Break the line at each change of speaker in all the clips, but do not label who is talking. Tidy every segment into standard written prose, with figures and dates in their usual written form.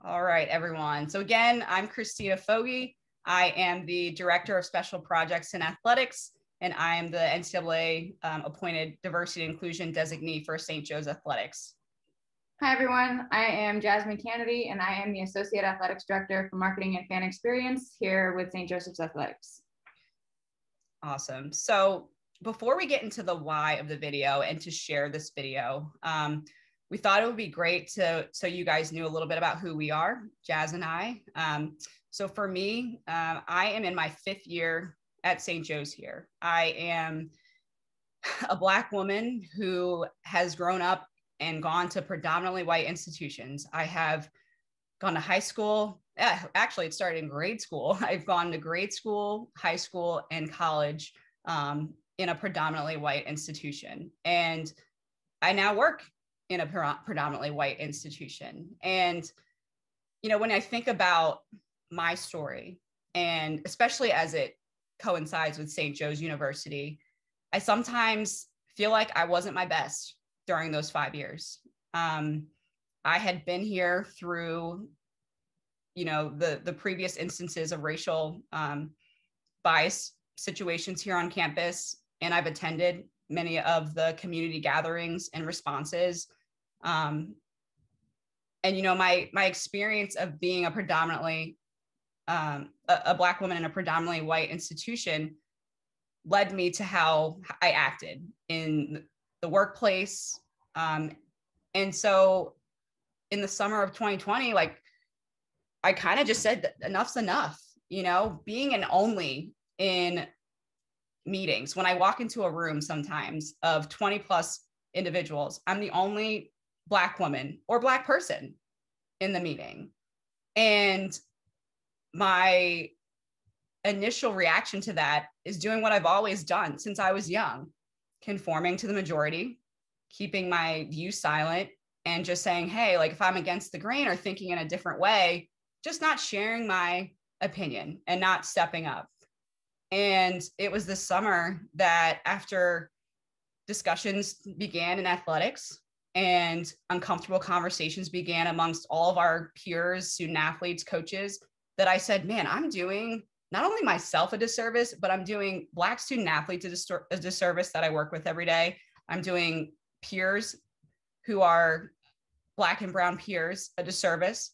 All right, everyone. So again, I'm Christina Fogy. I am the Director of Special Projects and Athletics, and I am the NCAA appointed Diversity and Inclusion Designee for St. Joe's Athletics.
Hi, everyone. I am Jasmine Kennedy, and I am the Associate Athletics Director for Marketing and Fan Experience here with St. Joseph's Athletics.
Awesome. So before we get into the why of the video and to share this video, we thought it would be great so you guys knew a little bit about who we are, Jazz and I. So for me, I am in my 5th year at St. Joe's here. I am a Black woman who has grown up and gone to predominantly white institutions. I have gone to high school. Actually, it started in grade school. I've gone to grade school, high school, and college in a predominantly white institution. And I now work in a predominantly white institution. And, you know, when I think about my story, and especially as it coincides with St. Joe's University, I sometimes feel like I wasn't my best during those 5 years. I had been here through, you know, the previous instances of racial bias situations here on campus, and I've attended many of the community gatherings and responses. And, you know, my experience of being a predominantly, a Black woman in a predominantly white institution led me to how I acted in the workplace. And so in the summer of 2020, like, I kind of just said that enough's enough, you know, being an only in meetings. When I walk into a room sometimes of 20 plus individuals, I'm the only Black woman or Black person in the meeting. And my initial reaction to that is doing what I've always done since I was young, conforming to the majority, keeping my views silent, and just saying, hey, like, if I'm against the grain or thinking in a different way, just not sharing my opinion and not stepping up. And it was this summer that, after discussions began in athletics and uncomfortable conversations began amongst all of our peers, student athletes, coaches, that I said, man, I'm doing not only myself a disservice, but I'm doing Black student athletes a disservice that I work with every day. I'm doing peers who are Black and brown peers a disservice.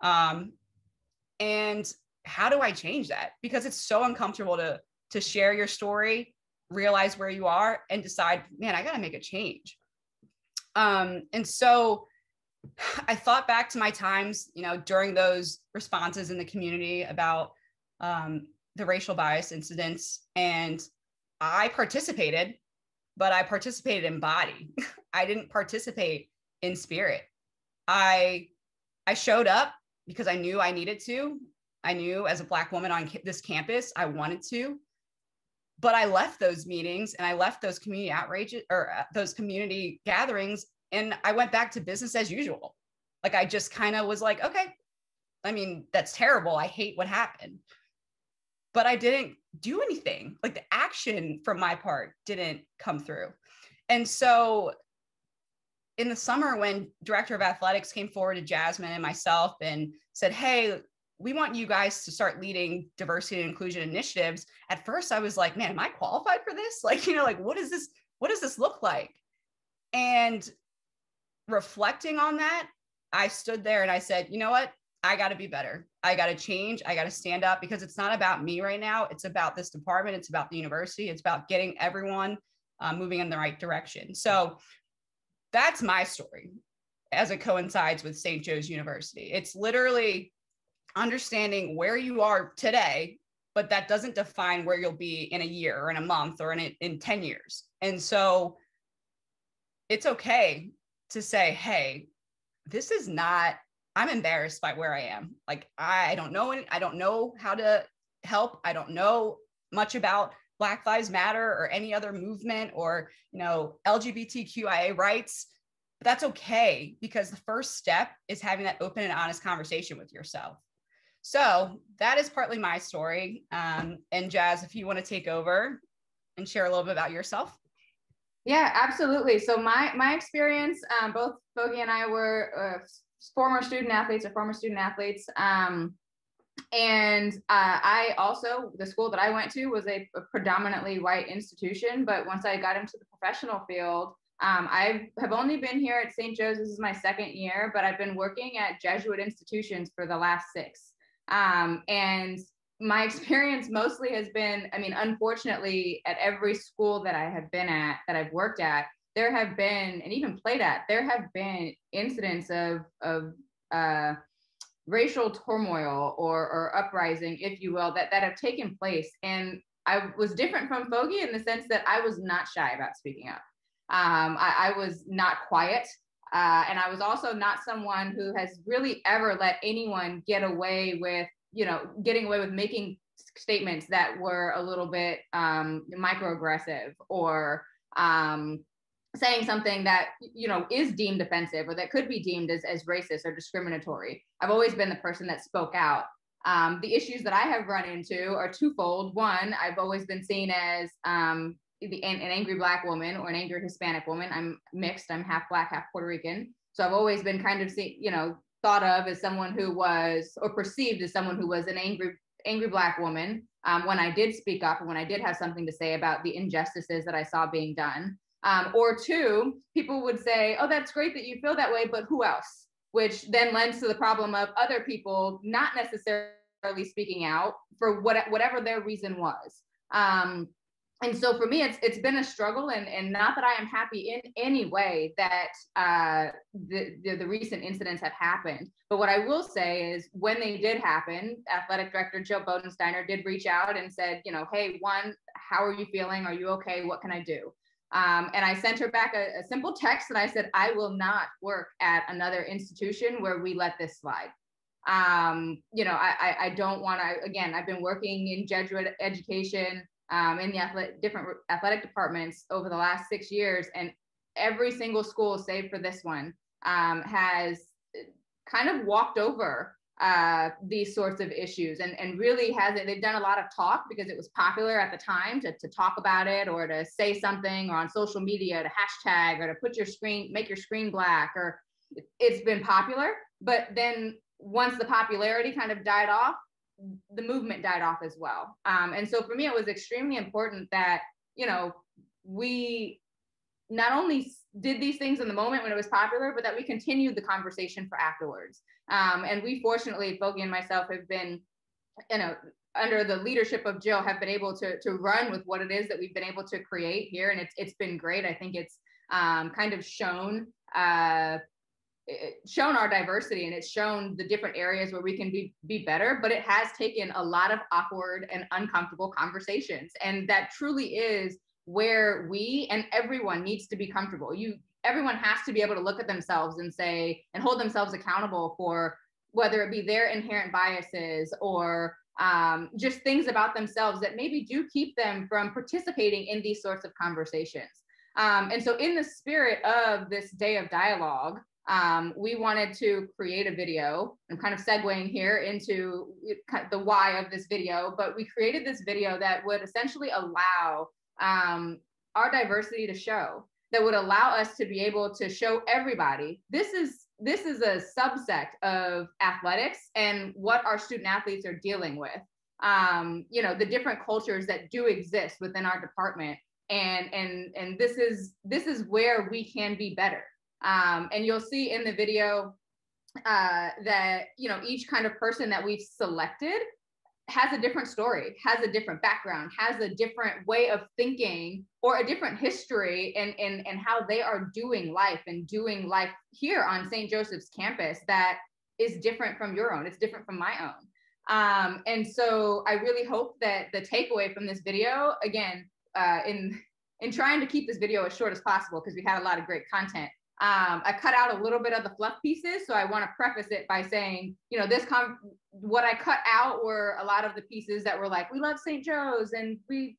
And how do I change that? Because it's so uncomfortable to share your story, realize where you are, and decide, man, I got to make a change. And so I thought back to my times, you know, during those responses in the community about the racial bias incidents, and I participated, but I participated in body. I didn't participate in spirit. I showed up because I knew I needed to. I knew as a Black woman on this campus, I wanted to. But I left those meetings and I left those community outrages or those community gatherings, and I went back to business as usual. Like, I just kind of was like, okay, I mean, that's terrible. I hate what happened. But I didn't do anything. Like, the action from my part didn't come through. And so in the summer, when Director of Athletics came forward to Jasmine and myself and said, hey, we want you guys to start leading diversity and inclusion initiatives. At first I was like, man, am I qualified for this? Like, you know, like, what does this look like? And reflecting on that, I stood there and I said, you know what? I got to be better. I got to change. I got to stand up, because it's not about me right now. It's about this department. It's about the university. It's about getting everyone moving in the right direction. So that's my story as it coincides with St. Joe's University. It's literally understanding where you are today, but that doesn't define where you'll be in a year or in a month or in 10 years. And so it's okay to say, hey, this is not, I'm embarrassed by where I am. Like, I don't know how to help. I don't know much about Black Lives Matter or any other movement or, you know, LGBTQIA rights. But that's okay, because the first step is having that open and honest conversation with yourself. So that is partly my story. And Jazz, if you want to take over and share a little bit about yourself.
Yeah, absolutely. So my experience, both Fogy and I were former student athletes. And I also, the school that I went to was a predominantly white institution, but once I got into the professional field, I have only been here at St. Joe's. This is my second year, but I've been working at Jesuit institutions for the last 6. And my experience mostly has been, I mean, unfortunately, at every school that I have been at, that I've worked at, there have been, and even played at, there have been incidents of racial turmoil or uprising, if you will, that have taken place. And I was different from Foggy in the sense that I was not shy about speaking up. I was not quiet. And I was also not someone who has really ever let anyone get away with, getting away with making statements that were a little bit microaggressive or saying something that, is deemed offensive or that could be deemed as racist or discriminatory. I've always been the person that spoke out. The issues that I have run into are twofold. One, I've always been seen as an angry Black woman or an angry Hispanic woman. I'm mixed. I'm half Black, half Puerto Rican. So I've always been kind of thought of as someone who was, or perceived as someone who was an angry Black woman when I did speak up and when I did have something to say about the injustices that I saw being done. Or two, people would say, oh, that's great that you feel that way, but who else? Which then lends to the problem of other people not necessarily speaking out for whatever their reason was. And so for me, it's been a struggle, and not that I am happy in any way that the recent incidents have happened. But what I will say is when they did happen, Athletic Director Jill Bodensteiner did reach out and said, hey, one, how are you feeling? Are you okay? What can I do? And I sent her back a simple text and I said, I will not work at another institution where we let this slide. I don't want to, again, I've been working in Jesuit education in the different athletic departments over the last 6 years, and every single school, save for this one, has kind of walked over these sorts of issues and really hasn't. They've done a lot of talk because it was popular at the time to talk about it or to say something, or on social media to hashtag or to make your screen Black, or it's been popular. But then once the popularity kind of died off, the movement died off as well. And so for me, it was extremely important that, we not only did these things in the moment when it was popular, but that we continued the conversation for afterwards. And we fortunately, Foggy and myself, have been, under the leadership of Jill, have been able to run with what it is that we've been able to create here. And it's been great. I think it's kind of shown our diversity, and it's shown the different areas where we can be better, but it has taken a lot of awkward and uncomfortable conversations. And that truly is where we and everyone needs to be comfortable. Everyone has to be able to look at themselves and say, and hold themselves accountable for whether it be their inherent biases or just things about themselves that maybe do keep them from participating in these sorts of conversations. And so in the spirit of this day of dialogue, we wanted to create a video. I'm kind of segueing here into the why of this video, but we created this video that would essentially allow our diversity to show, that would allow us to be able to show everybody this is a subsect of athletics and what our student athletes are dealing with, the different cultures that do exist within our department, and this is where we can be better. And you'll see in the video that, each kind of person that we've selected has a different story, has a different background, has a different way of thinking, or a different history and how they are doing life here on St. Joseph's campus that is different from your own. It's different from my own. And so I really hope that the takeaway from this video, again, in trying to keep this video as short as possible, because we had a lot of great content, I cut out a little bit of the fluff pieces. So I want to preface it by saying, what I cut out were a lot of the pieces that were like, we love St. Joe's and we,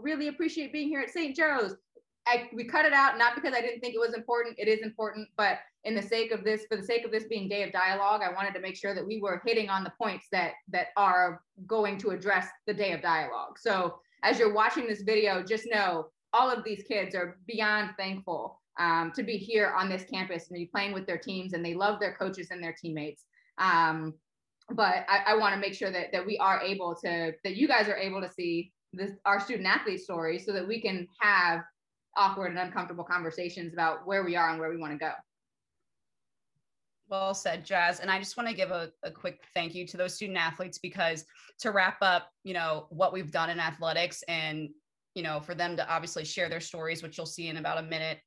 really appreciate being here at St. Joe's. We cut it out, not because I didn't think it was important. It is important, but for the sake of this being Day of Dialogue, I wanted to make sure that we were hitting on the points that are going to address the Day of Dialogue. So as you're watching this video, just know all of these kids are beyond thankful to be here on this campus and be playing with their teams, and they love their coaches and their teammates. But I want to make sure that we are able to, that you guys are able to see our student athlete stories, so that we can have awkward and uncomfortable conversations about where we are and where we want to go.
Well said, Jazz. And I just want to give a quick thank you to those student athletes, because to wrap up, what we've done in athletics, and, for them to obviously share their stories, which you'll see in about a minute,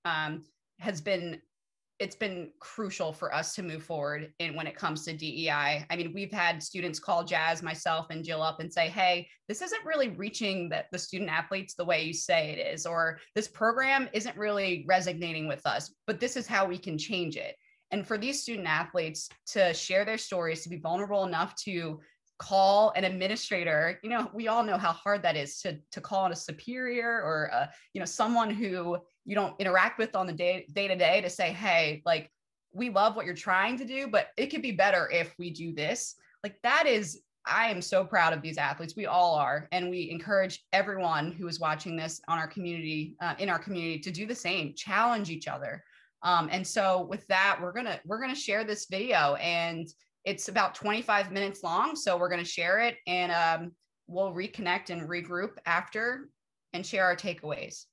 it's been crucial for us to move forward when it comes to DEI. I mean, we've had students call Jazz, myself, and Jill up and say, hey, this isn't really reaching the student athletes the way you say it is, or this program isn't really resonating with us, but this is how we can change it. And for these student athletes to share their stories, to be vulnerable enough to call an administrator, we all know how hard that is to call on a superior or someone who you don't interact with on the day to day, to say, hey, like, we love what you're trying to do, but it could be better if we do this. Like, I am so proud of these athletes. We all are. And we encourage everyone who is watching this in our community to do the same, challenge each other. And so with that, we're gonna share this video, and it's about 25 minutes long. So we're gonna share it, and we'll reconnect and regroup after and share our takeaways.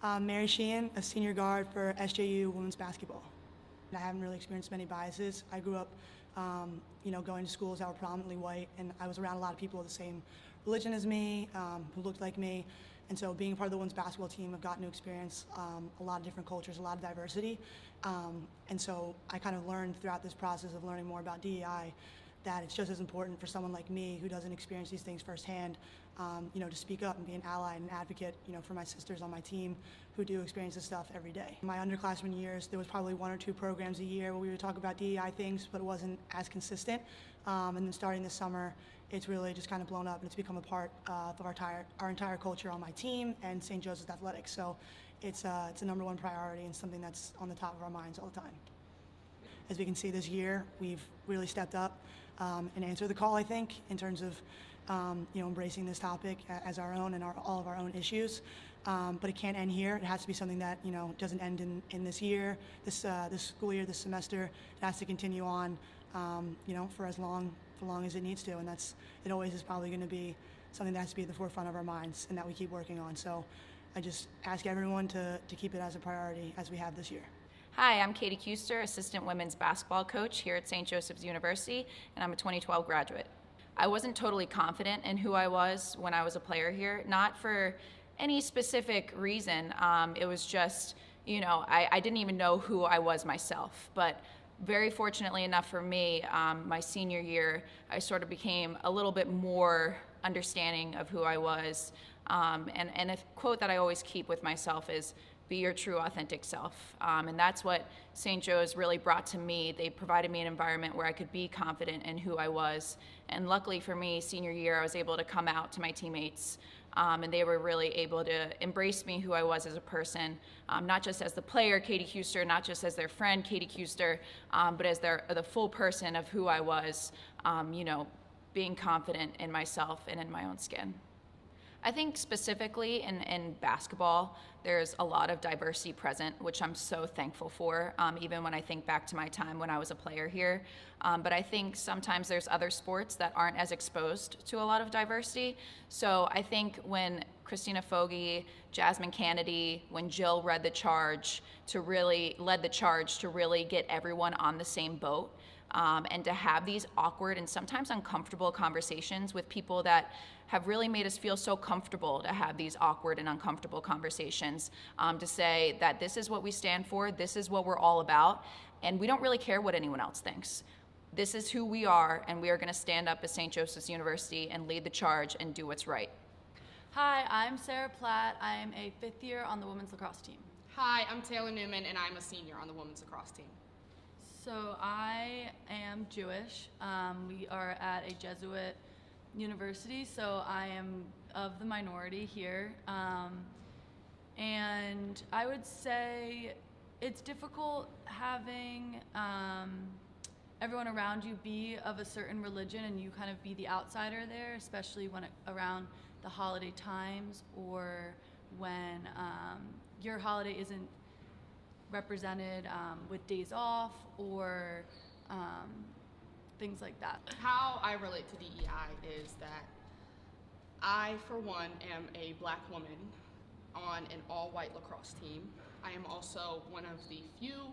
I'm Mary Sheehan, a senior guard for SJU women's basketball. I haven't really experienced many biases. I grew up, going to schools that were predominantly white, and I was around a lot of people of the same religion as me, who looked like me. And so being a part of the women's basketball team, I've gotten to experience a lot of different cultures, a lot of diversity. And so I kind of learned throughout this process of learning more about DEI that it's just as important for someone like me who doesn't experience these things firsthand, to speak up and be an ally and an advocate, for my sisters on my team who do experience this stuff every day. In my underclassmen years, there was probably 1 or 2 programs a year where we would talk about DEI things, but it wasn't as consistent. And then starting this summer, it's really just kind of blown up, and it's become a part of our entire culture on my team and St. Joseph's Athletics. So it's a #1 priority and something that's on the top of our minds all the time. As we can see this year, we've really stepped up and answered the call, I think, in terms of embracing this topic as our own and all of our own issues. But it can't end here. It has to be something that doesn't end in this year, this school year, this semester. It has to continue on, for as long as it needs to, and it always is probably going to be something that has to be at the forefront of our minds and that we keep working on. So I just ask everyone to keep it as a priority as we have this year.
Hi, I'm Katie Kuster, assistant women's basketball coach here at St. Joseph's University, and I'm a 2012 graduate. I wasn't totally confident in who I was when I was a player here, not for any specific reason. It was just, I didn't even know who I was myself. But very fortunately enough for me, my senior year, I sort of became a little bit more understanding of who I was. And a quote that I always keep with myself is, be your true authentic self. And that's what St. Joe's really brought to me. They provided me an environment where I could be confident in who I was. And luckily for me, senior year, I was able to come out to my teammates, and they were really able to embrace me, who I was as a person, not just as the player, Katie Kuster, not just as their friend, Katie Kuster, but as the full person of who I was, being confident in myself and in my own skin. I think specifically in basketball, there's a lot of diversity present, which I'm so thankful for, even when I think back to my time when I was a player here. But I think sometimes there's other sports that aren't as exposed to a lot of diversity. So I think when Christina Fogarty, Jasmine Kennedy, when Jill led the charge to really get everyone on the same boat, and to have these awkward and sometimes uncomfortable conversations with people that have really made us feel so comfortable to have these awkward and uncomfortable conversations, to say that this is what we stand for, this is what we're all about, and we don't really care what anyone else thinks. This is who we are, and we are going to stand up at St. Joseph's University and lead the charge and do what's right.
Hi, I'm Sarah Platt. I'm a 5th year on the women's lacrosse team.
Hi, I'm Taylor Newman, and I'm a senior on the women's lacrosse team.
So I am Jewish. We are at a Jesuit University, so I am of the minority here. And I would say it's difficult having everyone around you be of a certain religion and you kind of be the outsider there, especially when around the holiday times or when your holiday isn't represented with days off or things like that.
How I relate to DEI is that I, for one, am a Black woman on an all-white lacrosse team. I am also one of the few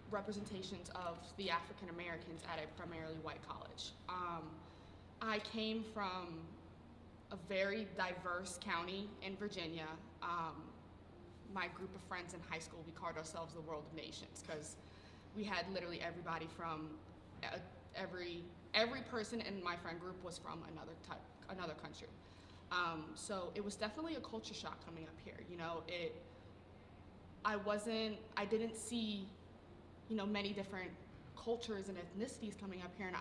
representations of the African Americans at a primarily white college. I came from a very diverse county in Virginia. My group of friends in high school, we called ourselves the World of Nations because we had literally everybody from every person in my friend group was from another country. So it was definitely a culture shock coming up here. You know, I didn't see, you know, many different cultures and ethnicities coming up here, and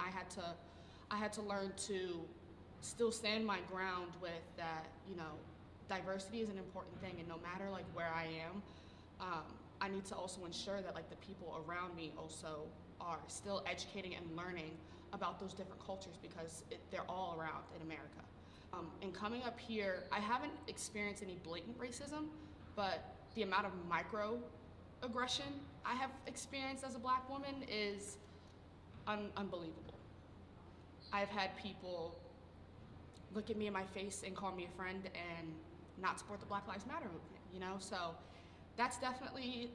I had to learn to still stand my ground with that. You know, diversity is an important thing, and no matter like where I am, I need to also ensure that like the people around me also are still educating and learning about those different cultures because they're all around in America. And coming up here, I haven't experienced any blatant racism, but the amount of microaggression I have experienced as a Black woman is unbelievable. I've had people look at me in my face and call me a friend and not support the Black Lives Matter movement, you know? So that's definitely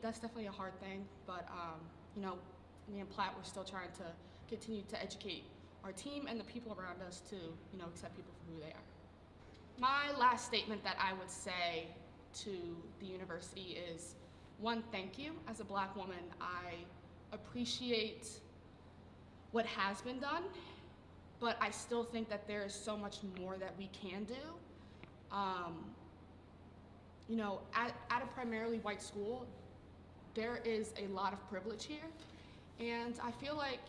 a hard thing, but you know, me and Platt, we're still trying to continue to educate our team and the people around us to, you know, accept people for who they are. My last statement that I would say to the university is, one, thank you. As a Black woman, I appreciate what has been done, but I still think that there is so much more that we can do. You know, at a primarily white school, there is a lot of privilege here, and I feel like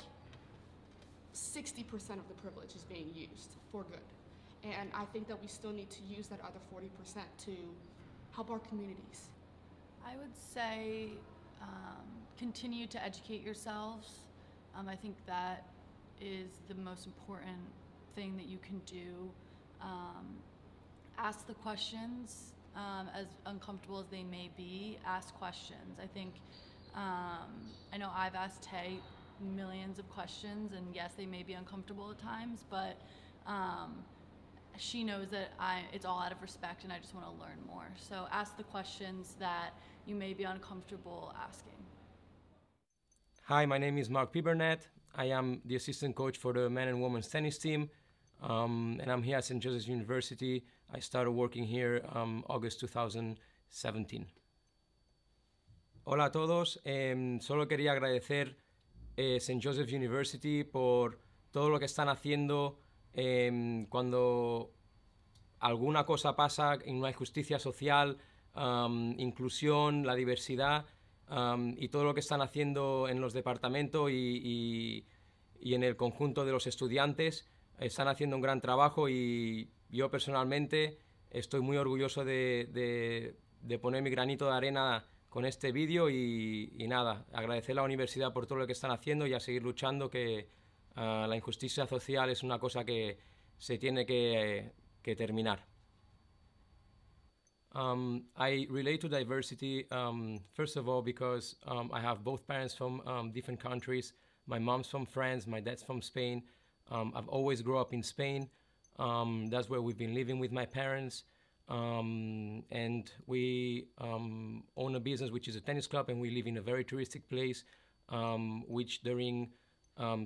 60% of the privilege is being used for good. And I think that we still need to use that other 40% to help our communities.
I would say continue to educate yourselves. I think that is the most important thing that you can do. Ask the questions, as uncomfortable as they may be, ask questions. I think, I know I've asked Tay millions of questions, and yes, they may be uncomfortable at times, but she knows that it's all out of respect and I just want to learn more. So ask the questions that you may be uncomfortable asking.
Hi, my name is Mark P. Burnett. I am the assistant coach for the men and women's tennis team, and I'm here at St. Joseph's University. I started working here August 2017. Hola a todos. Solo quería agradecer St. Joseph's University por todo lo que están haciendo cuando alguna cosa pasa y no hay justicia social, inclusión, la diversidad, y todo lo que están haciendo en los departamentos y en el conjunto de los estudiantes. Están haciendo un gran trabajo y yo personalmente estoy muy orgulloso de poner mi granito de arena con este vídeo y nada, agradecer a la universidad por todo lo que están haciendo y a seguir luchando, que la injusticia social es una cosa que se tiene que terminar. I relate to diversity, first of all, because I have both parents from different countries. My mom's from France, my dad's from Spain. I've always grew up in Spain. That's where we've been living with my parents. And we own a business, which is a tennis club, and we live in a very touristic place, which during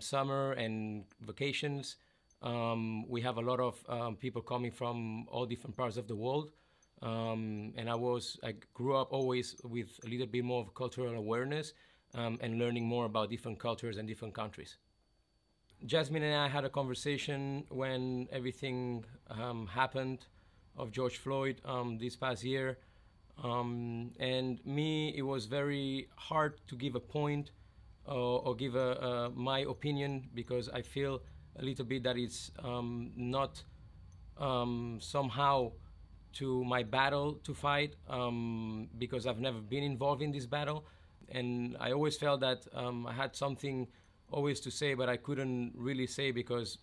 summer and vacations, we have a lot of people coming from all different parts of the world. And I grew up always with a little bit more of cultural awareness and learning more about different cultures and different countries. Jasmine and I had a conversation when everything happened of George Floyd this past year. And me, it was very hard to give a point or give my opinion, because I feel a little bit that it's not somehow to my battle to fight, because I've never been involved in this battle. And I always felt that I had something always to say, but I couldn't really say because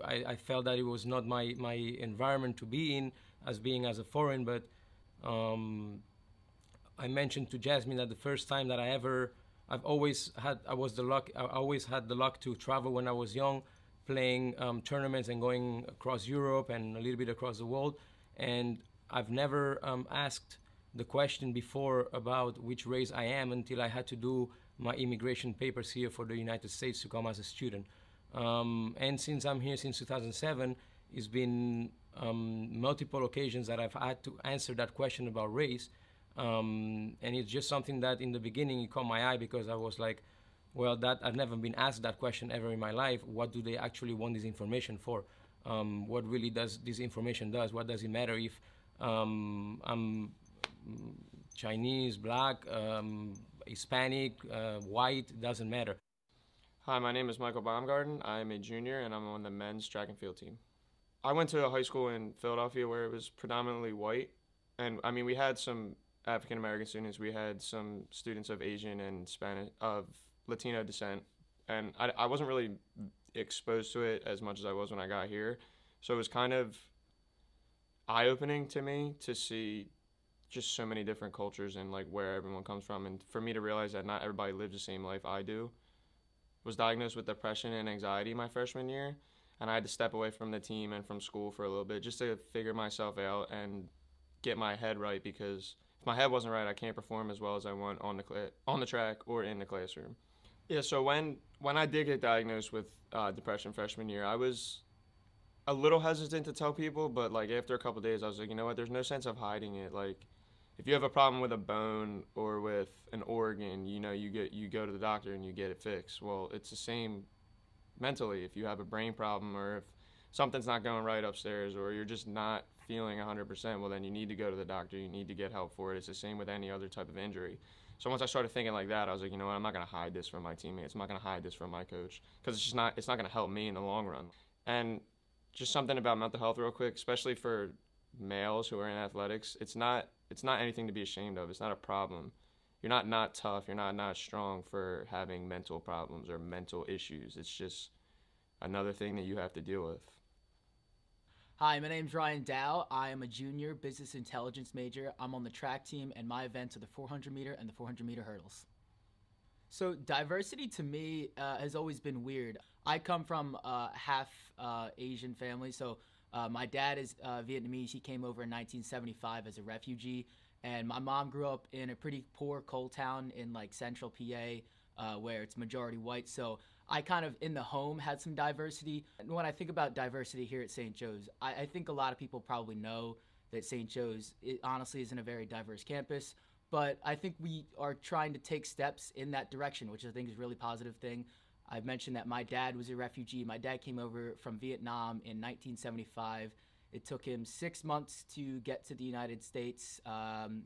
I felt that it was not my environment to be in, as being as a foreign. But I mentioned to Jasmine that the first time that I always had the luck to travel when I was young, playing tournaments and going across Europe and a little bit across the world. And I've never asked the question before about which race I am until I had to do my immigration papers here for the United States to come as a student. And since I'm here since 2007, it's been multiple occasions that I've had to answer that question about race. And it's just something that in the beginning it caught my eye because I was like, well, that I've never been asked that question ever in my life. What do they actually want this information for? What really does this information does? What does it matter if I'm Chinese, black, Hispanic, white? Doesn't matter.
Hi, my name is Michael Baumgarten. I'm a junior and I'm on the men's track and field team. I went to a high school in Philadelphia where it was predominantly white. And I mean, we had some African American students, we had some students of Asian and Spanish, of Latino descent. And I wasn't really exposed to it as much as I was when I got here. So it was kind of eye-opening to me to see just so many different cultures and like where everyone comes from, and for me to realize that not everybody lives the same life I do. Was diagnosed with depression and anxiety my freshman year, and I had to step away from the team and from school for a little bit just to figure myself out and get my head right, because if my head wasn't right, I can't perform as well as I want on the track or in the classroom. Yeah, so when I did get diagnosed with depression freshman year, I was a little hesitant to tell people, but like after a couple of days, I was like, you know what? There's no sense of hiding it. Like, if you have a problem with a bone or with an organ, you know, you go to the doctor and you get it fixed. Well, it's the same mentally. If you have a brain problem or if something's not going right upstairs or you're just not feeling 100%, well, then you need to go to the doctor. You need to get help for it. It's the same with any other type of injury. So once I started thinking like that, I was like, you know what? I'm not going to hide this from my teammates. I'm not going to hide this from my coach, because it's not going to help me in the long run. And just something about mental health real quick, especially for males who are in athletics, it's not anything to be ashamed of. It's not a problem. You're not tough. You're not strong for having mental problems or mental issues. It's just another thing that you have to deal with.
Hi, my name's Ryan Dow. I am a junior business intelligence major. I'm on the track team, and my events are the 400 meter and the 400 meter hurdles. So diversity to me has always been weird. I come from a half Asian family, so my dad is Vietnamese. He came over in 1975 as a refugee, and my mom grew up in a pretty poor coal town in like central PA where it's majority white. So I kind of in the home had some diversity. And when I think about diversity here at St. Joe's, I think a lot of people probably know that St. Joe's honestly isn't a very diverse campus. But I think we are trying to take steps in that direction, which I think is a really positive thing. I've mentioned that my dad was a refugee. My dad came over from Vietnam in 1975. It took him 6 months to get to the United States.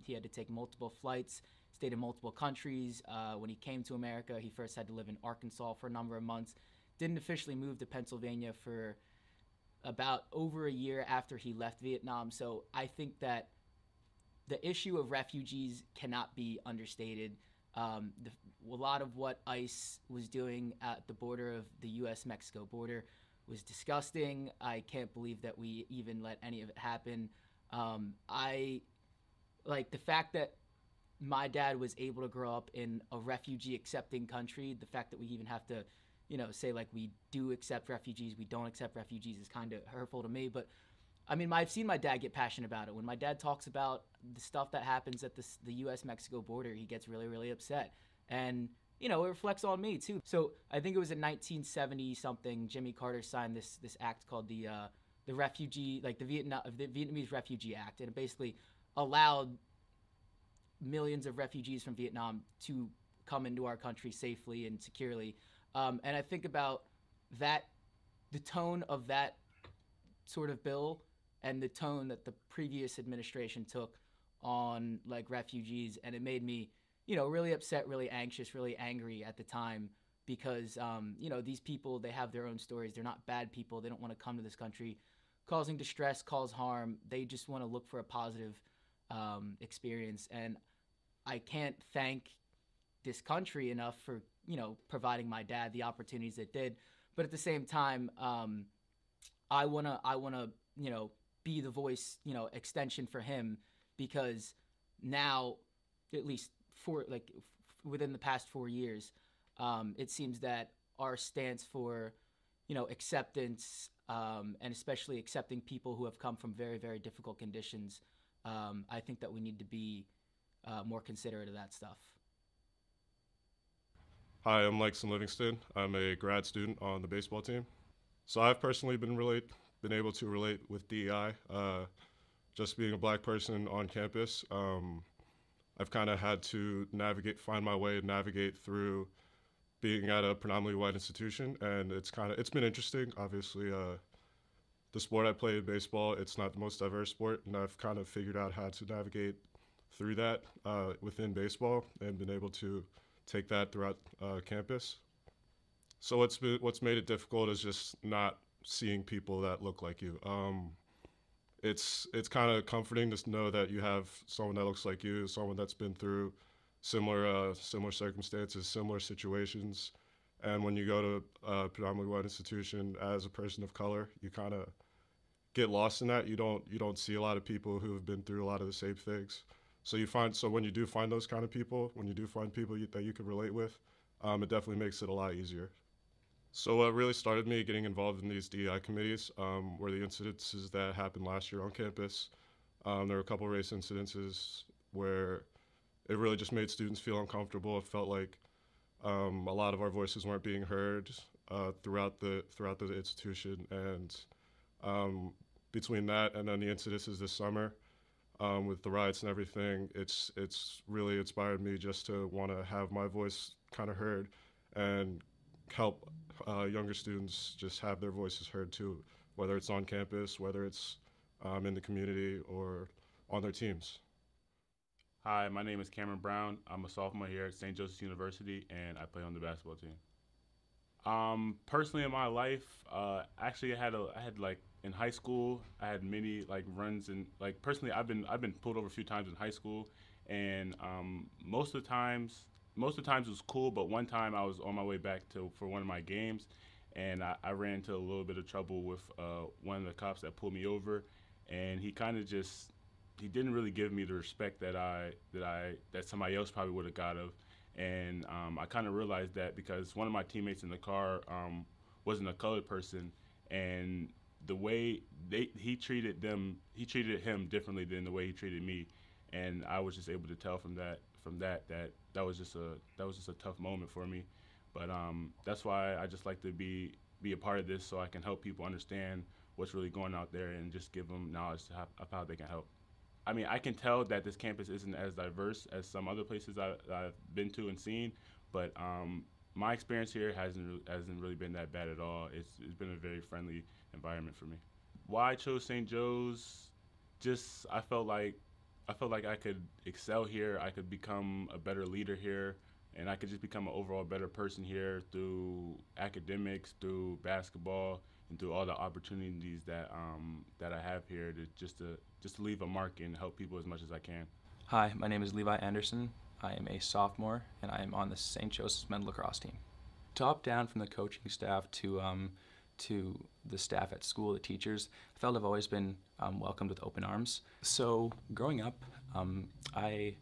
He had to take multiple flights, stayed in multiple countries. When he came to America, he first had to live in Arkansas for a number of months. Didn't officially move to Pennsylvania for about over a year after he left Vietnam. So I think that the issue of refugees cannot be understated. A lot of what ICE was doing at the border of the U.S.-Mexico border was disgusting. I can't believe that we even let any of it happen. I like the fact that my dad was able to grow up in a refugee-accepting country. The fact that we even have to, say like we do accept refugees, we don't accept refugees is kind of hurtful to me. But I mean, I've seen my dad get passionate about it. When my dad talks about the stuff that happens at the U.S.-Mexico border, he gets really, really upset. And, it reflects on me, too. So I think it was in 1970-something, Jimmy Carter signed this act called the Vietnamese Refugee Act. And it basically allowed millions of refugees from Vietnam to come into our country safely and securely. And I think about that, the tone of that sort of bill and the tone that the previous administration took on like refugees, and it made me, really upset, really anxious, really angry at the time. because, you know, these people, they have their own stories. They're not bad people. They don't want to come to this country causing distress, cause harm. They just want to look for a positive experience. And I can't thank this country enough for, you know, providing my dad the opportunities it did. But at the same time, I wanna, you know, be the voice, you know, extension for him, because now, at least within the past 4 years, it seems that our stance for, you know, acceptance, and especially accepting people who have come from very, very difficult conditions, I think that we need to be more considerate of that stuff.
Hi, I'm Lexon Livingston. I'm a grad student on the baseball team. So I've personally been able to relate with DEI. Just being a black person on campus, I've kind of had to find my way, navigate through being at a predominantly white institution, and it's been interesting. Obviously, the sport I play in baseball, it's not the most diverse sport, and I've kind of figured out how to navigate through that within baseball, and been able to take that throughout campus. So what's made it difficult is just not seeing people that look like you. It's kind of comforting to know that you have someone that looks like you, someone that's been through similar circumstances, similar situations. And when you go to a predominantly white institution as a person of color, you kind of get lost in that. You don't see a lot of people who have been through a lot of the same things. So when you do find those kind of people, when you do find people that you can relate with, it definitely makes it a lot easier. So what really started me getting involved in these DEI committees were the incidences that happened last year on campus. There were a couple race incidences where it really just made students feel uncomfortable. It felt like a lot of our voices weren't being heard throughout the institution. And between that and then the incidences this summer, with the riots and everything, it's really inspired me just to want to have my voice kind of heard and help younger students just have their voices heard too, whether it's on campus, whether it's in the community, or on their teams.
Hi, my name is Cameron Brown. I'm a sophomore here at St. Joseph's University, and I play on the basketball team. Personally in my life, actually I had like in high school, I had many like runs, and like personally I've been pulled over a few times in high school, and most of the times it was cool, but one time I was on my way back for one of my games, and I ran into a little bit of trouble with one of the cops that pulled me over, and he didn't really give me the respect that somebody else probably would have got of. And I kind of realized that because one of my teammates in the car wasn't a colored person, and the way he treated him differently than the way he treated me, and I was just able to tell from that was just a tough moment for me. But that's why I just like to be a part of this, so I can help people understand what's really going out there and just give them knowledge of how they can help. I mean, I can tell that this campus isn't as diverse as some other places I've been to and seen, but my experience here hasn't really been that bad at all. It's been a very friendly environment for me. Why I chose St. Joe's, just I felt like I could excel here. I could become a better leader here, and I could just become an overall better person here through academics, through basketball, and through all the opportunities that I have here to just to leave a mark and help people as much as I can.
Hi, my name is Levi Anderson. I am a sophomore, and I am on the St. Joseph's men's lacrosse team. Top down, from the coaching staff to the staff at school, the teachers, I felt I've always been welcomed with open arms. So growing up, I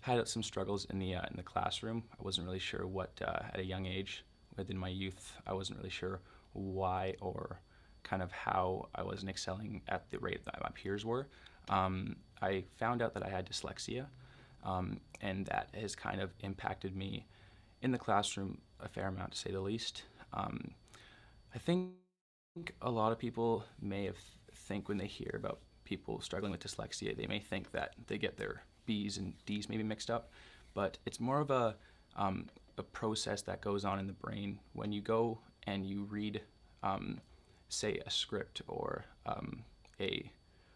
had some struggles in the classroom. I wasn't really sure what, at a young age, within my youth, I wasn't really sure why or kind of how I wasn't excelling at the rate that my peers were. I found out that I had dyslexia, and that has kind of impacted me in the classroom a fair amount, to say the least. I think a lot of people think when they hear about people struggling with dyslexia, they may think that they get their B's and D's maybe mixed up, but it's more of a process that goes on in the brain when you go and you read, say, a script or a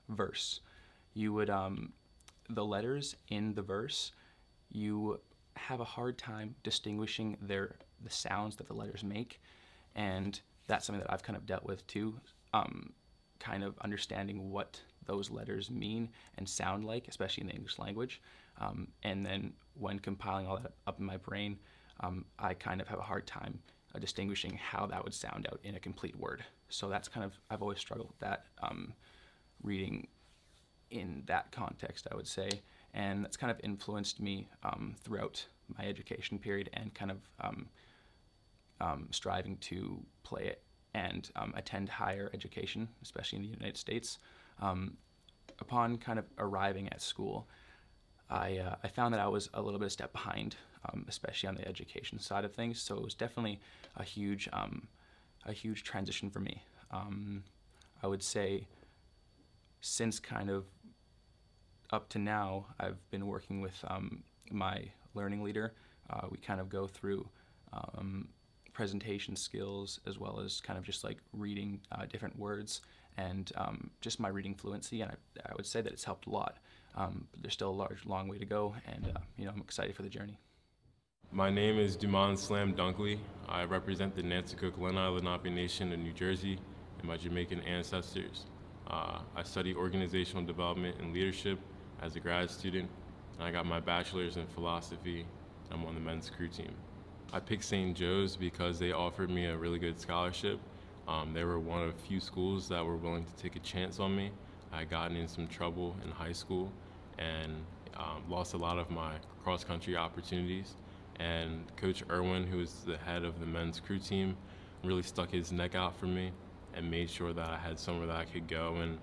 verse. You would, the letters in the verse, you have a hard time distinguishing the sounds that the letters make, and that's something that I've kind of dealt with too, kind of understanding what those letters mean and sound like, especially in the English language. And then when compiling all that up in my brain, I kind of have a hard time distinguishing how that would sound out in a complete word. So that's kind of, I've always struggled with that, reading in that context, I would say. And that's kind of influenced me throughout my education period, and kind of striving to play it and attend higher education, especially in the United States. Upon kind of arriving at school, I found that I was a little bit a step behind, especially on the education side of things. So it was definitely a huge transition for me. I would say since kind of up to now, I've been working with my learning leader. We kind of go through presentation skills, as well as kind of just like reading different words, and just my reading fluency, and I would say that it's helped a lot. But there's still a long way to go, and I'm excited for the journey.
My name is Duman Slam Dunkley. I represent the Nanticoke Lenni Lenape Nation of New Jersey and my Jamaican ancestors. I study organizational development and leadership as a grad student, and I got my bachelor's in philosophy. I'm on the men's crew team. I picked St. Joe's because they offered me a really good scholarship. They were one of a few schools that were willing to take a chance on me. I had gotten in some trouble in high school and lost a lot of my cross-country opportunities. And Coach Irwin, who was the head of the men's crew team, really stuck his neck out for me and made sure that I had somewhere that I could go. And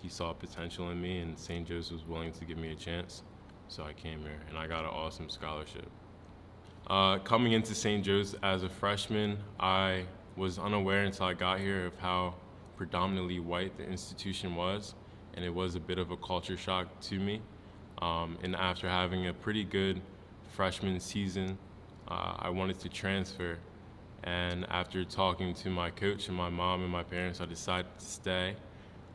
he saw potential in me, and St. Joe's was willing to give me a chance. So I came here, and I got an awesome scholarship. Coming into St. Joe's as a freshman, I was unaware until I got here of how predominantly white the institution was, and it was a bit of a culture shock to me. And after having a pretty good freshman season, I wanted to transfer. And after talking to my coach and my mom and my parents, I decided to stay.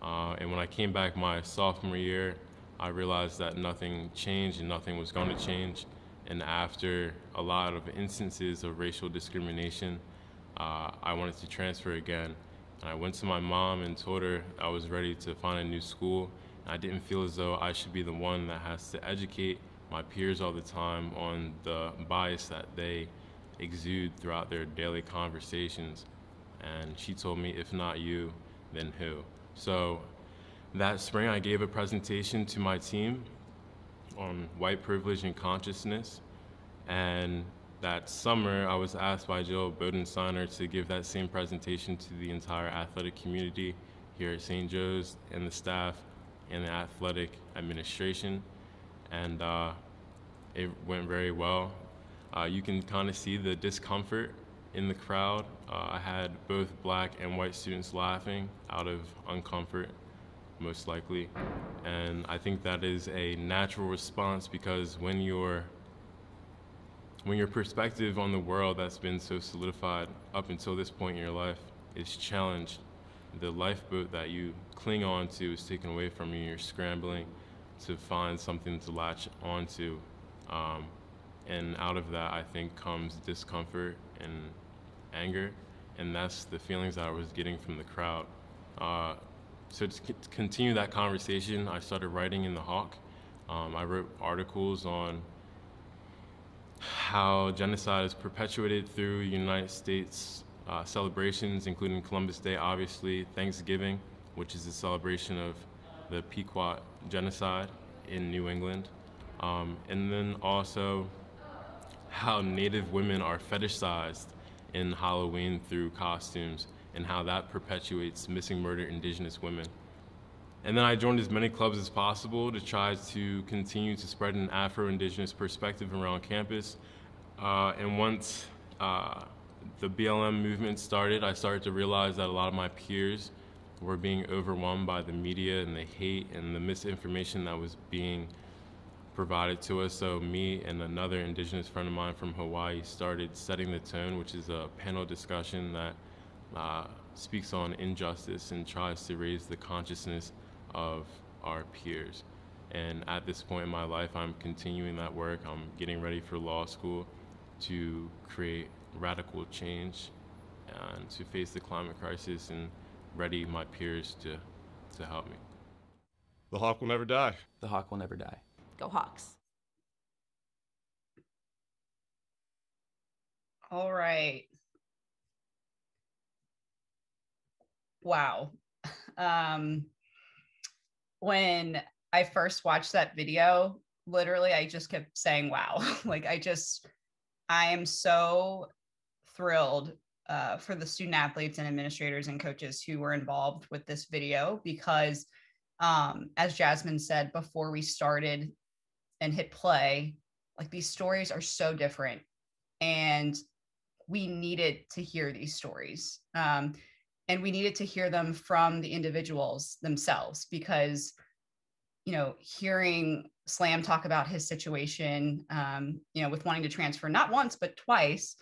And when I came back my sophomore year, I realized that nothing changed and nothing was going to change. And after a lot of instances of racial discrimination, I wanted to transfer again. And I went to my mom and told her I was ready to find a new school. And I didn't feel as though I should be the one that has to educate my peers all the time on the bias that they exude throughout their daily conversations. And she told me, if not you, then who? So that spring I gave a presentation to my team on white privilege and consciousness. And that summer I was asked by Jill Bodensteiner to give that same presentation to the entire athletic community here at St. Joe's and the staff and the athletic administration. And it went very well. You can kind of see the discomfort in the crowd. I had both black and white students laughing out of uncomfort, most likely. And I think that is a natural response, because when your perspective on the world that's been so solidified up until this point in your life is challenged, the lifeboat that you cling on to is taken away from you. You're scrambling to find something to latch onto. And out of that, I think, comes discomfort and anger, and that's the feelings that I was getting from the crowd. So to continue that conversation, I started writing in the Hawk. I wrote articles on how genocide is perpetuated through United States celebrations, including Columbus Day, obviously, Thanksgiving, which is a celebration of the Pequot genocide in New England, and then also how Native women are fetishized in Halloween through costumes, and how that perpetuates missing murdered Indigenous women. And then I joined as many clubs as possible to try to continue to spread an Afro-Indigenous perspective around campus. And once the BLM movement started, I started to realize that a lot of my peers were being overwhelmed by the media and the hate and the misinformation that was being provided to us. So me and another Indigenous friend of mine from Hawaii started Setting the Tone, which is a panel discussion that speaks on injustice and tries to raise the consciousness of our peers. And at this point in my life, I'm continuing that work. I'm getting ready for law school,
to create radical change and to face the climate crisis and ready my peers to help me.
The hawk will never die.
The hawk will never die.
Go Hawks.
All right. Wow. When I first watched that video, literally, I just kept saying, wow. Like, I am so thrilled for the student athletes and administrators and coaches who were involved with this video, because as Jasmine said before we started and hit play, like, these stories are so different, and we needed to hear these stories. And we needed to hear them from the individuals themselves, because, you know, hearing Slam talk about his situation, you know, with wanting to transfer not once, but twice,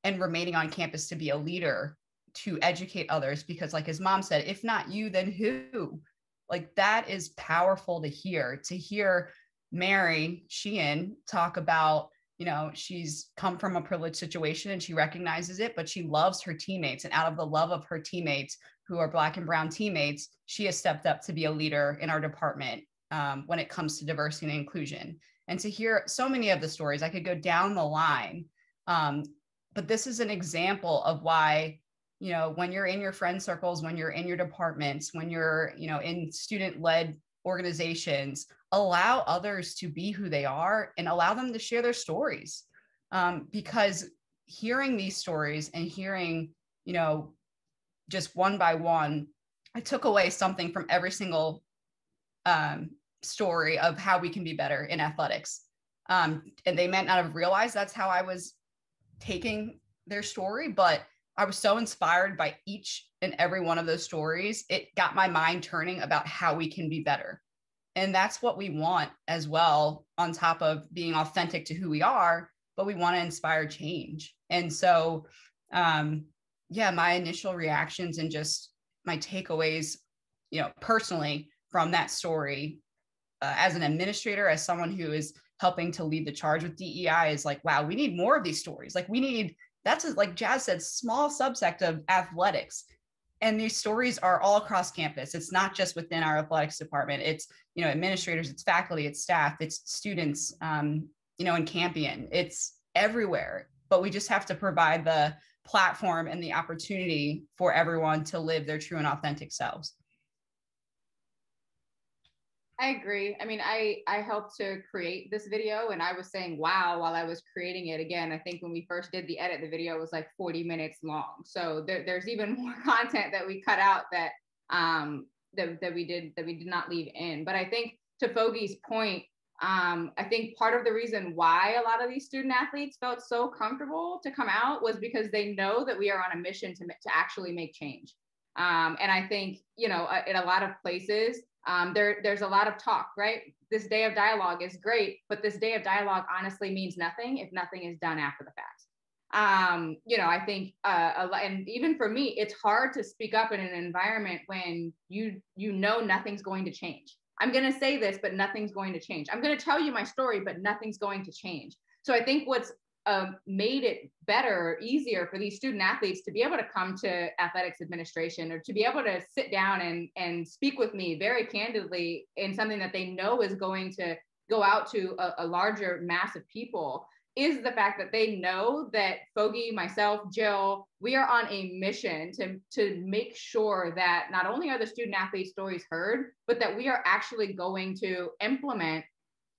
and remaining on campus to be a leader, to educate others, because like his mom said, if not you, then who? Like, that is powerful to hear Mary Sheehan talk about, you know, she's come from a privileged situation and she recognizes it, but she loves her teammates. And out of the love of her teammates, who are Black and brown teammates, she has stepped up to be a leader in our department when it comes to diversity and inclusion. And to hear so many of the stories, I could go down the line. But this is an example of why, you know, when you're in your friend circles, when you're in your departments, when you're, you know, in student-led organizations, allow others to be who they are and allow them to share their stories. Because hearing these stories and hearing, you know, just one by one, I took away something from every single story of how we can be better in athletics. And they might not have realized that's how I was taking their story, but I was so inspired by each and every one of those stories. It got my mind turning about how we can be better. And that's what we want as well, on top of being authentic to who we are, but we want to inspire change. And so, yeah, my initial reactions and just my takeaways, you know, personally from that story, as an administrator, as someone who is helping to lead the charge with DEI, is like, wow, we need more of these stories. Like, we need, that's like Jazz said, small subsect of athletics. And these stories are all across campus. It's not just within our athletics department. It's, you know, administrators, it's faculty, it's staff, it's students, you know, in Campion, it's everywhere. But we just have to provide the platform and the opportunity for everyone to live their true and authentic selves.
I agree. I mean, I helped to create this video, and I was saying, wow, while I was creating it. Again, I think when we first did the edit, the video was like 40 minutes long. So there's even more content that we cut out that that we did not leave in. But I think, to Fogey's point, I think part of the reason why a lot of these student athletes felt so comfortable to come out was because they know that we are on a mission to actually make change. And I think, you know, in a lot of places, there's a lot of talk, right? This day of dialogue is great, but this day of dialogue honestly means nothing if nothing is done after the fact. You know, I think, and even for me, it's hard to speak up in an environment when you know nothing's going to change. I'm going to say this, but nothing's going to change. I'm going to tell you my story, but nothing's going to change. So I think what's made it better, easier for these student athletes to be able to come to athletics administration, or to be able to sit down and speak with me very candidly in something that they know is going to go out to a larger mass of people, is the fact that they know that Fogey, myself, Jill, we are on a mission to make sure that not only are the student athlete stories heard, but that we are actually going to implement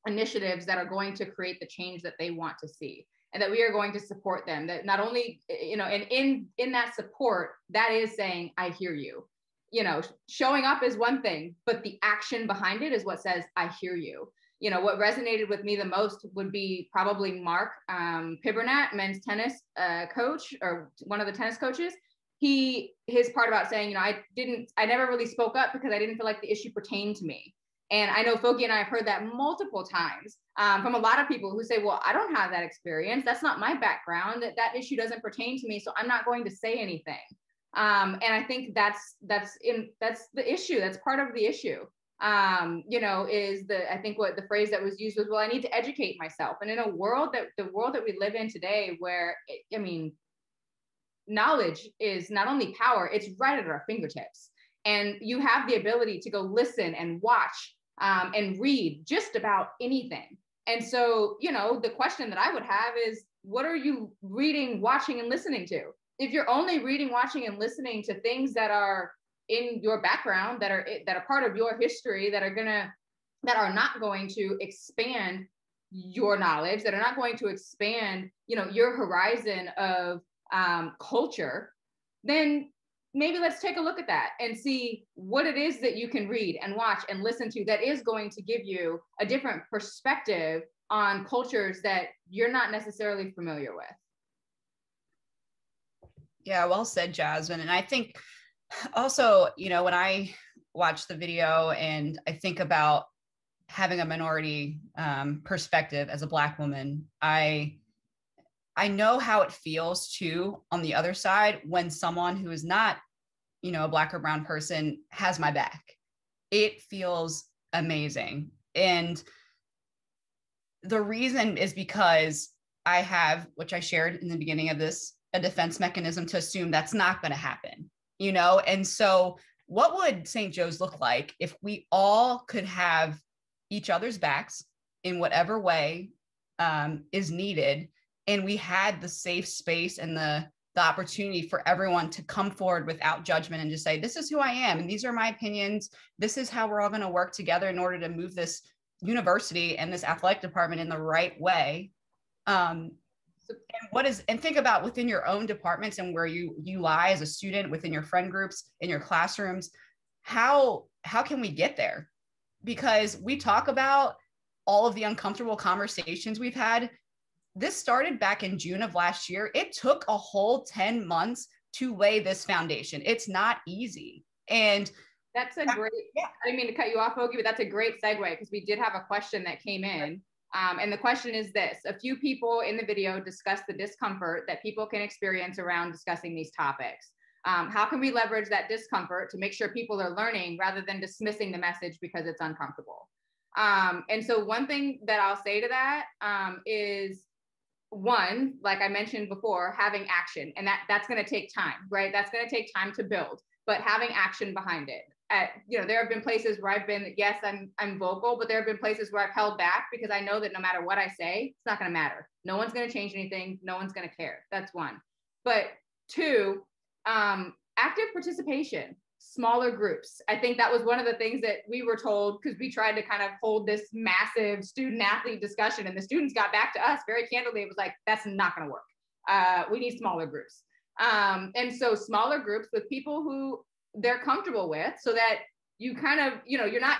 initiatives that are going to create the change that they want to see. And that we are going to support them. That not only, you know, and in that support, that is saying, I hear you. You know, showing up is one thing, but the action behind it is what says, I hear you. You know, what resonated with me the most would be probably Mark Pibernat, men's tennis coach, or one of the tennis coaches. His part about saying, you know, I never really spoke up because I didn't feel like the issue pertained to me. And I know Fogey and I have heard that multiple times from a lot of people who say, well, I don't have that experience. That's not my background. That issue doesn't pertain to me. So I'm not going to say anything. And I think that's the issue. That's part of the issue. I think what the phrase that was used was, well, I need to educate myself. And in the world that we live in today, where, knowledge is not only power, it's right at our fingertips. And you have the ability to go listen and watch and read just about anything. And so, the question that I would have is, what are you reading, watching, and listening to? If you're only reading, watching, and listening to things that are in your background, that are part of your history, that are not going to expand your knowledge, that are not going to expand, your horizon of culture, then maybe let's take a look at that and see what it is that you can read and watch and listen to that is going to give you a different perspective on cultures that you're not necessarily familiar with.
Yeah, well said, Jasmine. And I think also, when I watch the video and I think about having a minority perspective as a Black woman, I know how it feels too on the other side when someone who is not, a Black or brown person has my back. It feels amazing. And the reason is because I have, which I shared in the beginning of this, a defense mechanism to assume that's not going to happen, And so what would St. Joe's look like if we all could have each other's backs in whatever way is needed, and we had the safe space and the opportunity for everyone to come forward without judgment and just say, this is who I am, and these are my opinions. This is how we're all going to work together in order to move this university and this athletic department in the right way. And think about within your own departments and where you lie as a student, within your friend groups, in your classrooms, how can we get there? Because we talk about all of the uncomfortable conversations we've had. This started back in June of last year. It took a whole 10 months to lay this foundation. It's not easy. And
that's a great, I didn't mean to cut you off, Ogie, but that's a great segue, because we did have a question that came in. And the question is this: a few people in the video discussed the discomfort that people can experience around discussing these topics. How can we leverage that discomfort to make sure people are learning rather than dismissing the message because it's uncomfortable? And so one thing that I'll say to that is, one, like I mentioned before, having action, and that's going to take time, right? That's going to take time to build, but having action behind it. There have been places where I've been, yes, I'm vocal, but there have been places where I've held back because I know that no matter what I say, it's not going to matter. No one's going to change anything. No one's going to care. That's one. But two, active participation, smaller groups. I think that was one of the things that we were told, because we tried to kind of hold this massive student athlete discussion, and the students got back to us very candidly. It was like, that's not going to work. We need smaller groups. And so smaller groups with people who they're comfortable with, so that you kind of, you're not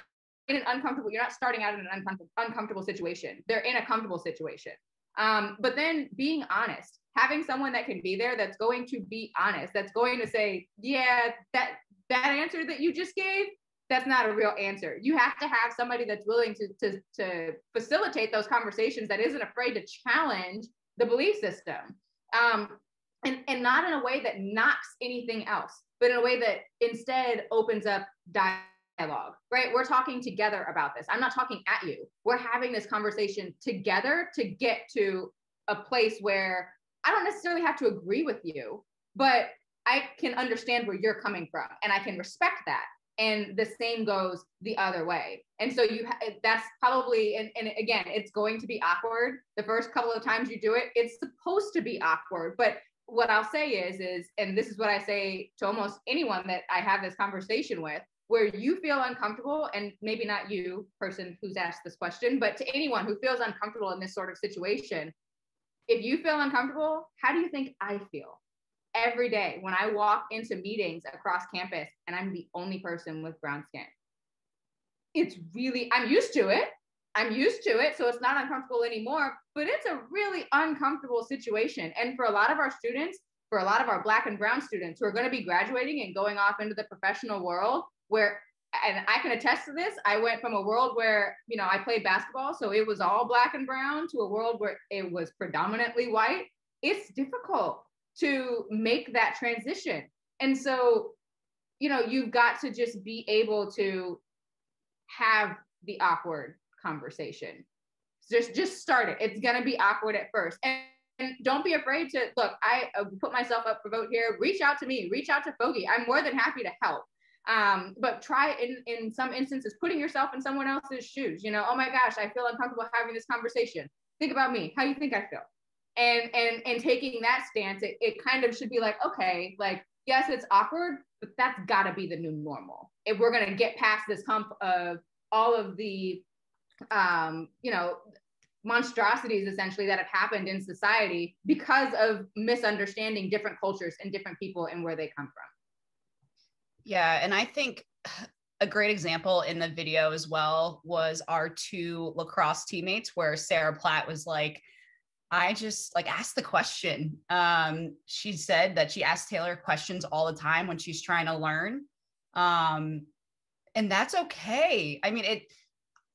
in an uncomfortable, you're not starting out in an uncomfortable situation. They're in a comfortable situation. But then being honest, having someone that can be there, that's going to be honest, that's going to say, yeah, that answer that you just gave, that's not a real answer. You have to have somebody that's willing to facilitate those conversations, that isn't afraid to challenge the belief system. And not in a way that knocks anything else, but in a way that instead opens up dialogue, right? We're talking together about this. I'm not talking at you. We're having this conversation together to get to a place where I don't necessarily have to agree with you, but I can understand where you're coming from, and I can respect that. And the same goes the other way. And so that's probably, and again, it's going to be awkward. The first couple of times you do it, it's supposed to be awkward. But what I'll say is, and this is what I say to almost anyone that I have this conversation with, where you feel uncomfortable, and maybe not you, person who's asked this question, but to anyone who feels uncomfortable in this sort of situation, if you feel uncomfortable, how do you think I feel? Every day when I walk into meetings across campus and I'm the only person with brown skin, it's really, I'm used to it. So it's not uncomfortable anymore, but it's a really uncomfortable situation. And for a lot of our students, for a lot of our Black and brown students who are going to be graduating and going off into the professional world, where, and I can attest to this, I went from a world where, I played basketball, so it was all Black and brown, to a world where it was predominantly white. It's difficult to make that transition. And so, you've got to just be able to have the awkward conversation. Just start it. It's going to be awkward at first. And don't be afraid to look, I put myself up for vote here. Reach out to me, reach out to Fogi. I'm more than happy to help. But try in some instances, putting yourself in someone else's shoes, you know, oh my gosh, I feel uncomfortable having this conversation. Think about me. How do you think I feel? And taking that stance, it kind of should be like, okay, like, yes, it's awkward, but that's gotta be the new normal. If we're gonna get past this hump of all of the, you know, monstrosities essentially that have happened in society because of misunderstanding different cultures and different people and where they come from.
Yeah. And I think a great example in the video as well was our two lacrosse teammates where Sarah Platt was like, I just like asked the question. She said that she asks Taylor questions all the time when she's trying to learn. And that's okay. I mean,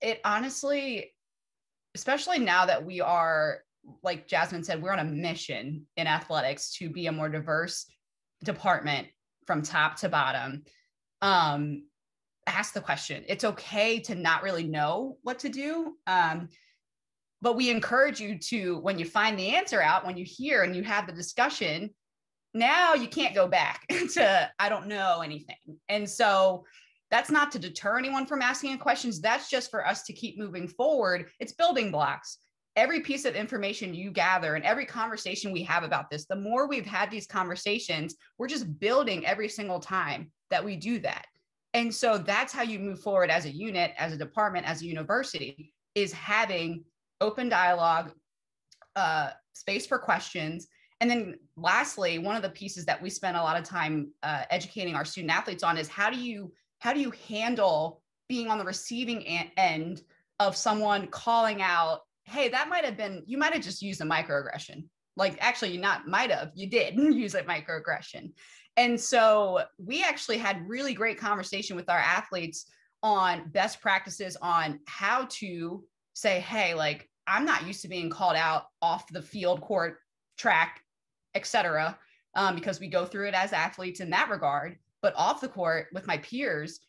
it honestly, especially now that we are, like Jasmine said, we're on a mission in athletics to be a more diverse department from top to bottom. Ask the question. It's okay to not really know what to do. But we encourage you to, when you find the answer out, when you hear and you have the discussion, now you can't go back to, I don't know anything. And so that's not to deter anyone from asking questions. That's just for us to keep moving forward. It's building blocks. Every piece of information you gather and every conversation we have about this, the more we've had these conversations, we're just building every single time that we do that. And so that's how you move forward as a unit, as a department, as a university, is having open dialogue, space for questions. And then lastly, one of the pieces that we spend a lot of time educating our student athletes on is how do you handle being on the receiving end of someone calling out, hey, that might have been, you might have just used a microaggression. Like actually you not might have, you did use a microaggression. And so we actually had really great conversation with our athletes on best practices on how to say, hey, like, I'm not used to being called out off the field, court, track, etc., because we go through it as athletes in that regard. But off the court with my peers,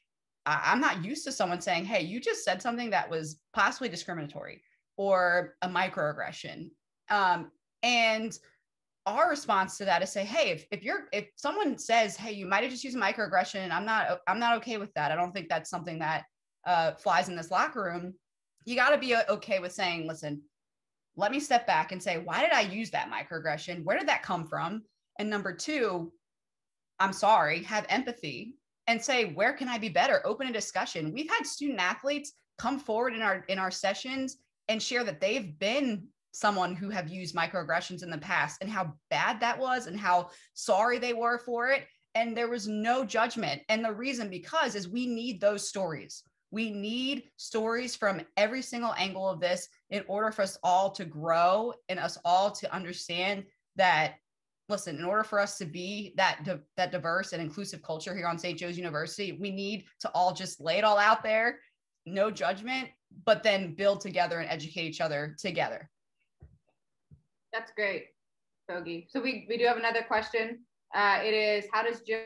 I'm not used to someone saying, hey, you just said something that was possibly discriminatory or a microaggression. And our response to that is say, hey, if someone says, hey, you might have just used a microaggression, I'm not okay with that. I don't think that's something that flies in this locker room. You got to be okay with saying, listen, let me step back and say, why did I use that microaggression? Where did that come from? And number two, I'm sorry, have empathy and say, where can I be better? Open a discussion. We've had student athletes come forward in our sessions and share that they've been someone who have used microaggressions in the past and how bad that was and how sorry they were for it. And there was no judgment. And the reason because is we need those stories. We need stories from every single angle of this in order for us all to grow and us all to understand that, listen, in order for us to be that diverse and inclusive culture here on St. Joe's University, we need to all just lay it all out there, no judgment, but then build together and educate each other together.
That's great, Fogi. So we do have another question. It is, how does Jill,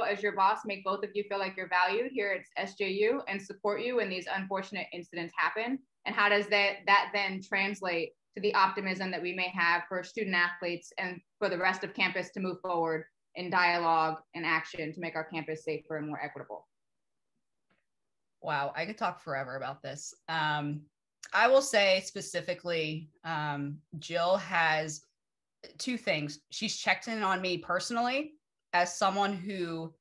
as your boss, make both of you feel like you're valued here at SJU and support you when these unfortunate incidents happen? And how does that then translate to the optimism that we may have for student athletes and for the rest of campus to move forward in dialogue and action to make our campus safer and more equitable?
Wow, I could talk forever about this. I will say specifically, Jill has two things. She's checked in on me personally as someone who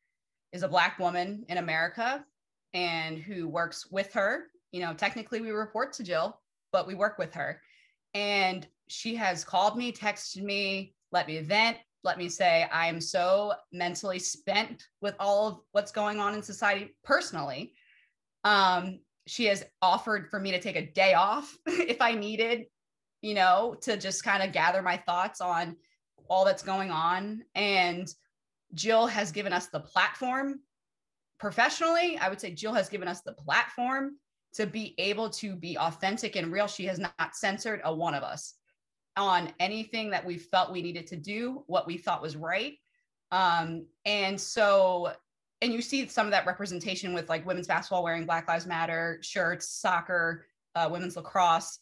is a Black woman in America and who works with her. You know, technically we report to Jill, but we work with her. And she has called me, texted me, let me vent, let me say, I am so mentally spent with all of what's going on in society personally. She has offered for me to take a day off if I needed, you know, to just kind of gather my thoughts on all that's going on. And Jill has given us the platform professionally. I would say Jill has given us the platform to be able to be authentic and real. She has not censored a one of us on anything that we felt we needed to do, what we thought was right. And so and you see some of that representation with like women's basketball wearing Black Lives Matter shirts, soccer, women's lacrosse.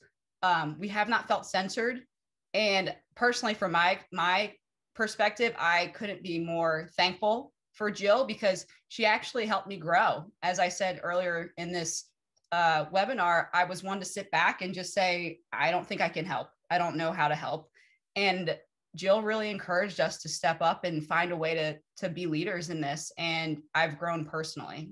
We have not felt censored. And personally, from my perspective, I couldn't be more thankful for Jill, because she actually helped me grow. As I said earlier in this webinar, I was one to sit back and just say, I don't think I can help. I don't know how to help. And Jill really encouraged us to step up and find a way to be leaders in this. And I've grown personally.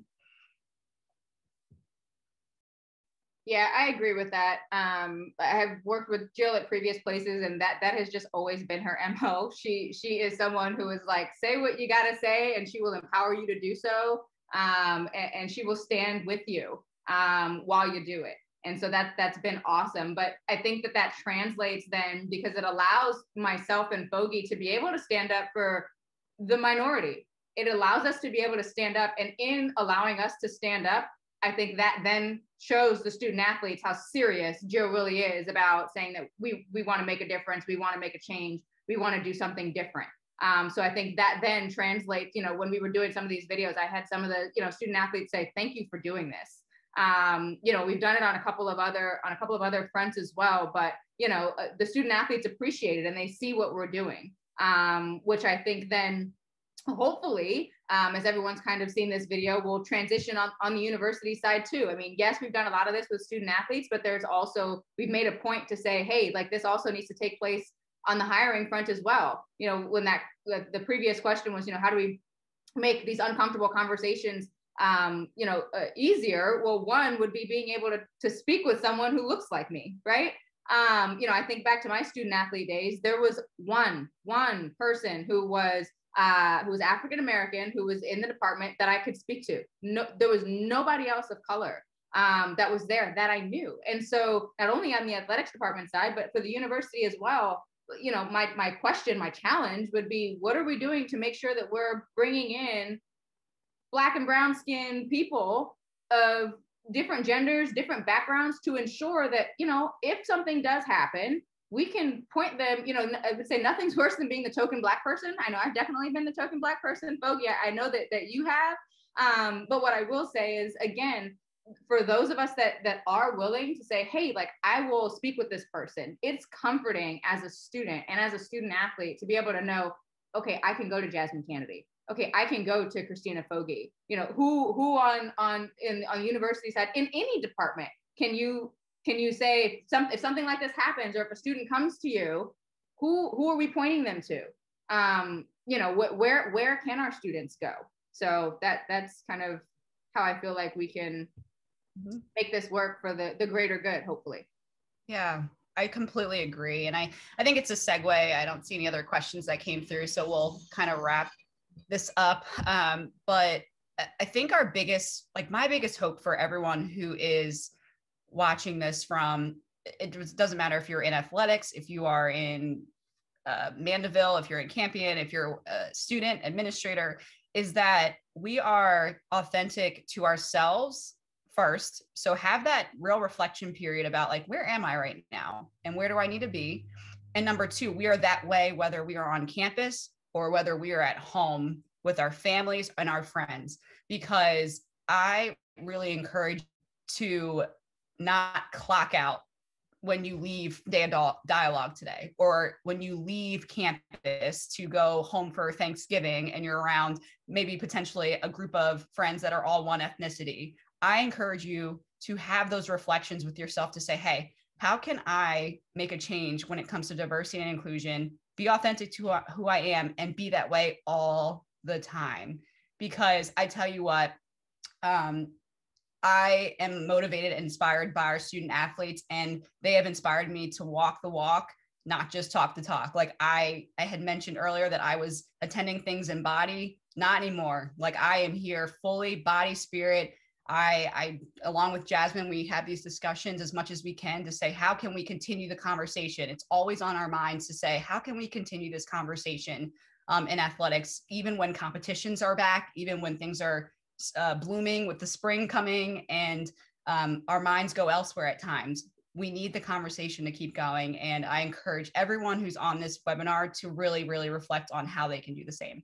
Yeah, I agree with that. I have worked with Jill at previous places, and that has just always been her MO. She is someone who is like, say what you got to say, and she will empower you to do so. And she will stand with you while you do it. And so that's been awesome. But I think that translates then, because it allows myself and Fogy to be able to stand up for the minority. It allows us to be able to stand up, and in allowing us to stand up, I think that then shows the student athletes how serious Jill really is about saying that we want to make a difference, we want to make a change, we want to do something different. So I think that then translates, when we were doing some of these videos, I had some of the, student athletes say, thank you for doing this. We've done it on a couple of other fronts as well, but, the student athletes appreciate it and they see what we're doing, which I think then hopefully, as everyone's kind of seen this video, we'll transition on the university side too. I mean, yes, we've done a lot of this with student athletes, but there's also, we've made a point to say, hey, like this also needs to take place on the hiring front as well. When the previous question was, how do we make these uncomfortable conversations, easier? Well, one would be being able to speak with someone who looks like me, right? I think back to my student athlete days, there was one person who was African-American, who was in the department that I could speak to. No, there was nobody else of color that was there that I knew. And so not only on the athletics department side, but for the university as well, my challenge would be, what are we doing to make sure that we're bringing in Black and brown skinned people of different genders, different backgrounds, to ensure that, if something does happen, we can point them, I would say nothing's worse than being the token Black person. I know I've definitely been the token Black person, folks. Yeah, I know that you have. But what I will say is, again, for those of us that are willing to say, hey, like, I will speak with this person, it's comforting as a student and as a student athlete to be able to know, okay, I can go to Jasmine Kennedy. Okay, I can go to Christina Fogy. Who on university side, in any department, can you say if something like this happens, or if a student comes to you, who are we pointing them to? Where can our students go? So that's kind of how I feel like we can make this work for the greater good, hopefully.
Yeah, I completely agree. And I think it's a segue. I don't see any other questions that came through, so we'll kind of wrap this up. But I think my biggest hope for everyone who is watching this, it doesn't matter if you're in athletics, if you are in Mandeville, if you're in Campion, if you're a student, administrator, is that we are authentic to ourselves first. So have that real reflection period about, like, where am I right now and where do I need to be? And number two, we are that way whether we are on campus or whether we are at home with our families and our friends, because I really encourage to not clock out when you leave day of dialogue today, or when you leave campus to go home for Thanksgiving and you're around maybe potentially a group of friends that are all one ethnicity. I encourage you to have those reflections with yourself to say, hey, how can I make a change when it comes to diversity and inclusion? Be authentic to who I am and be that way all the time. Because I tell you what, I am motivated and inspired by our student athletes, and they have inspired me to walk the walk, not just talk the talk. Like I had mentioned earlier that I was attending things in body, not anymore. Like I am here fully body, spirit. I along with Jasmine, we have these discussions as much as we can to say, how can we continue the conversation? It's always on our minds to say, how can we continue this conversation in athletics, even when competitions are back, even when things are blooming with the spring coming and our minds go elsewhere at times. We need the conversation to keep going. And I encourage everyone who's on this webinar to really, really reflect on how they can do the same.